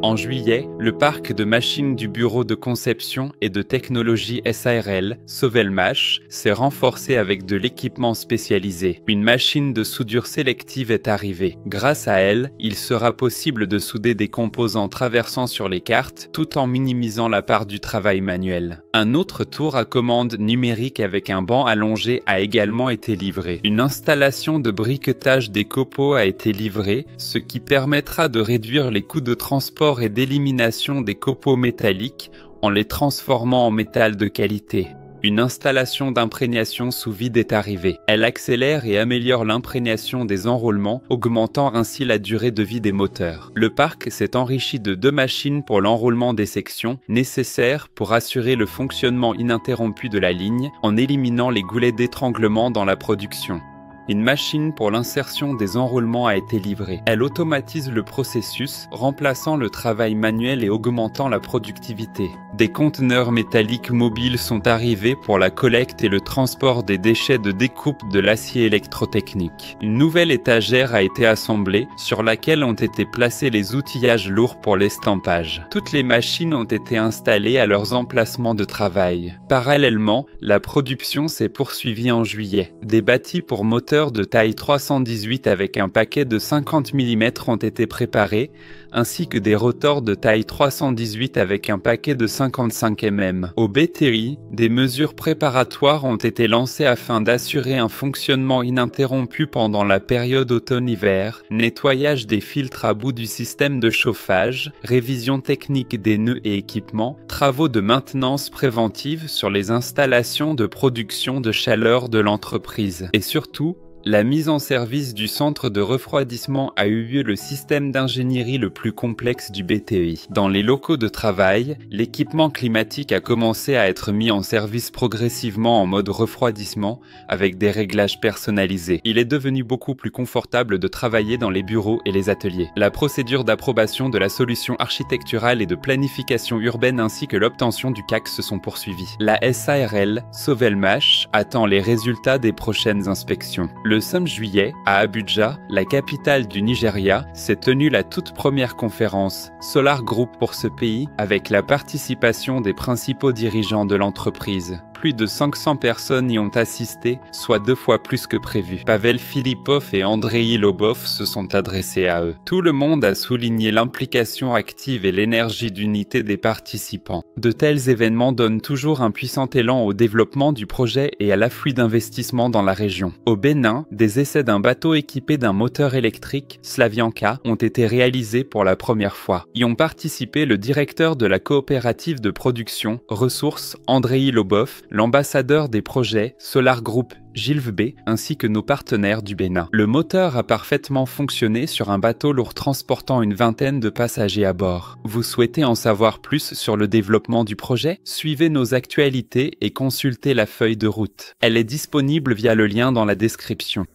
En juillet, le parc de machines du Bureau de conception et de technologie SARL, Sovelmash, s'est renforcé avec de l'équipement spécialisé. Une machine de soudure sélective est arrivée. Grâce à elle, il sera possible de souder des composants traversant sur les cartes tout en minimisant la part du travail manuel. Un autre tour à commande numérique avec un banc allongé a également été livré. Une installation de briquetage des copeaux a été livrée, ce qui permettra de réduire les coûts de transport et d'élimination des copeaux métalliques en les transformant en métal de qualité. Une installation d'imprégnation sous vide est arrivée. Elle accélère et améliore l'imprégnation des enroulements, augmentant ainsi la durée de vie des moteurs. Le parc s'est enrichi de 2 machines pour l'enroulement des sections, nécessaires pour assurer le fonctionnement ininterrompu de la ligne en éliminant les goulets d'étranglement dans la production. Une machine pour l'insertion des enroulements a été livrée. Elle automatise le processus, remplaçant le travail manuel et augmentant la productivité. Des conteneurs métalliques mobiles sont arrivés pour la collecte et le transport des déchets de découpe de l'acier électrotechnique. Une nouvelle étagère a été assemblée, sur laquelle ont été placés les outillages lourds pour l'estampage. Toutes les machines ont été installées à leurs emplacements de travail. Parallèlement, la production s'est poursuivie en juillet. Des bâtis pour moteurs de taille 318 avec un paquet de 50 mm ont été préparés, ainsi que des rotors de taille 318 avec un paquet de 55 mm. Au BTI, des mesures préparatoires ont été lancées afin d'assurer un fonctionnement ininterrompu pendant la période automne-hiver, nettoyage des filtres à bout du système de chauffage, révision technique des nœuds et équipements, travaux de maintenance préventive sur les installations de production de chaleur de l'entreprise. Et surtout, la mise en service du centre de refroidissement a eu lieu, le système d'ingénierie le plus complexe du BTI. Dans les locaux de travail, l'équipement climatique a commencé à être mis en service progressivement en mode refroidissement avec des réglages personnalisés. Il est devenu beaucoup plus confortable de travailler dans les bureaux et les ateliers. La procédure d'approbation de la solution architecturale et de planification urbaine ainsi que l'obtention du CAC se sont poursuivies. La SARL, Sovelmash, attend les résultats des prochaines inspections. Le 5 juillet, à Abuja, la capitale du Nigeria, s'est tenue la toute première conférence Solar Group pour ce pays, avec la participation des principaux dirigeants de l'entreprise. Plus de 500 personnes y ont assisté, soit 2 fois plus que prévu. Pavel Filipov et Andrei Lobov se sont adressés à eux. Tout le monde a souligné l'implication active et l'énergie d'unité des participants. De tels événements donnent toujours un puissant élan au développement du projet et à l'afflux d'investissements dans la région. Au Bénin, des essais d'un bateau équipé d'un moteur électrique, Slavianka, ont été réalisés pour la première fois. Y ont participé le directeur de la coopérative de production, ressources, Andrei Lobov, l'ambassadeur des projets, Solar Group, Gilles B, ainsi que nos partenaires du Bénin. Le moteur a parfaitement fonctionné sur un bateau lourd transportant une vingtaine de passagers à bord. Vous souhaitez en savoir plus sur le développement du projet? Suivez nos actualités et consultez la feuille de route. Elle est disponible via le lien dans la description.